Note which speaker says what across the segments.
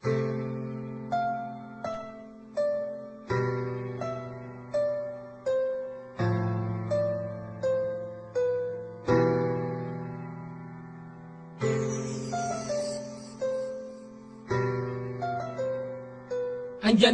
Speaker 1: Andyan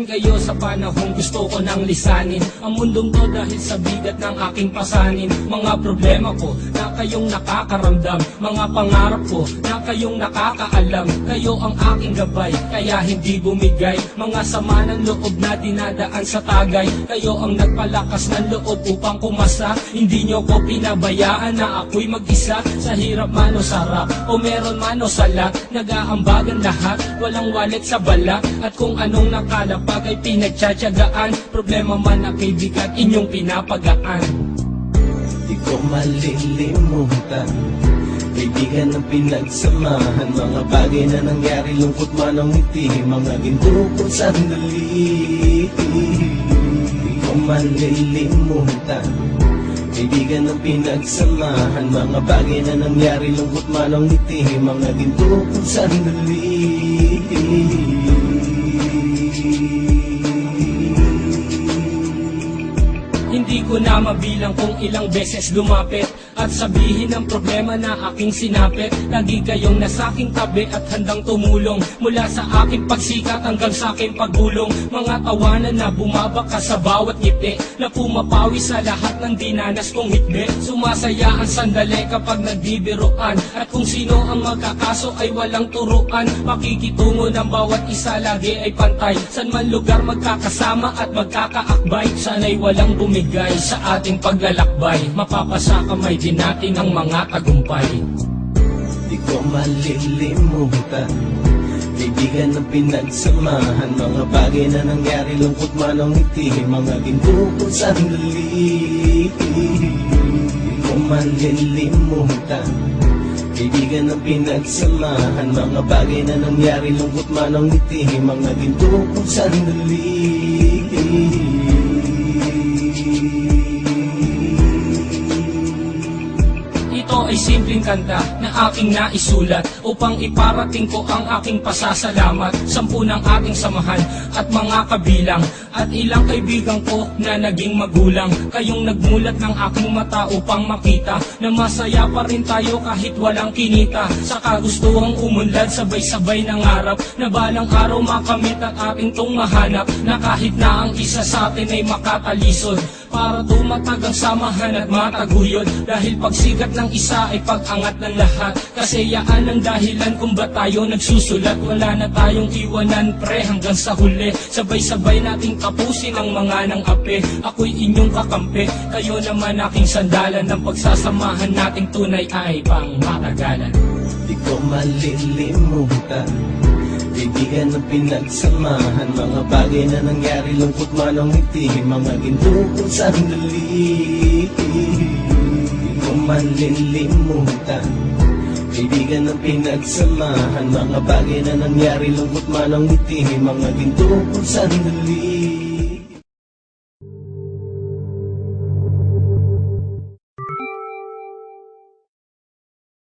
Speaker 1: kayo sa panahong gusto ko nang lisanin ang mundong to dahil sa bigat ng aking pasanin. Mga problema ko na kayong nakakaramdam, mga pangarap ko na kayong nakakaalam. Kayo ang aking gabay, kaya hindi bumigay. Mga sama ng loob na dinadaan sa tagay. Kayo ang nagpalakas ng loob upang kumasa. Hindi nyo ko pinabayaan na ako'y mag-isa. Sa hirap man o sarap, o meron man o sala, nag-aambagan lahat, walang walit sa bala. At kung anong nakalapag ay pinagtsatsagaan, problema man na kaibigan, inyong pinapagaan.
Speaker 2: Di ko malilimutan, kaibigan ng pinagsamahan, mga bagay na nangyari, lungkot man ang ngiti, mga ginto kong sandali. Di ko malilimutan, kaibigan ng pinagsamahan, mga bagay na nangyari, lungkot man ang ngiti, mga ginto kong sandali.
Speaker 1: Hindi ko na mabilang kung ilang beses lumapit at sabihin ang problema na aking sinapit. Lagi kayong nasa aking tabi at handang tumulong, mula sa aking pagsikat hanggang sa aking paggulong. Mga tawanan na bumabaka sa bawat ngiti, na pumapawi sa lahat ng dinanas kong hitbi. Sumasaya ang sandali kapag nagbibiruan, at kung sino ang magkakaso ay walang turuan. Makikitungo ng bawat isa lagi ay pantay, san man lugar magkakasama at magkakaakbay. Sana'y walang bumigay sa ating paglalakbay, mapapasa kamay din natin ang mga tagumpay.
Speaker 2: Di ko malilimutan, kaibigan ng pinagsamahan, mga bagay na nangyari, lungkot man ang ngiti, mga ginto kong sandali. Di ko malilimutan, kaibigan ng pinagsamahan, mga bagay na nangyari, lungkot man ang ngiti, mga ginto kong sandali.
Speaker 1: Ito ay simpleng kanta na aking naisulat upang iparating ko ang aking pasasalamat. 10 ng ating samahan at mga kabilang, at ilang kaibigan ko na naging magulang. Kayong nagmulat ng aking mata upang makita na masaya pa rin tayo kahit walang kinita. Sa kagustuhang umunlad, sabay-sabay nangarap na balang araw makamit at ating tong mahanap, na kahit na ang isa sa atin ay makatalisod, para tumatag ang samahan at mataguyod. Dahil pagsigat ng isa ay pag-angat ng lahat, kasi yaan ang dahilan kung ba tayo nagsusulat. Wala na tayong iwanan pre hanggang sa huli, sabay-sabay nating tapusin ang mga ng ape. Ako'y inyong kakampi, kayo naman aking sandalan, ng pagsasamahan nating tunay ay pang matagalan.
Speaker 2: Di ko malilimutan, kaibigan ng pinagsamahan, mga bagay na nangyari, lungkot man ang ngiti, mga ginto kong sandali. Di ko malilimutan, kaibigan ng pinagsamahan, mga bagay na nangyari, lungkot man ang ngiti, mga ginto kong sandali.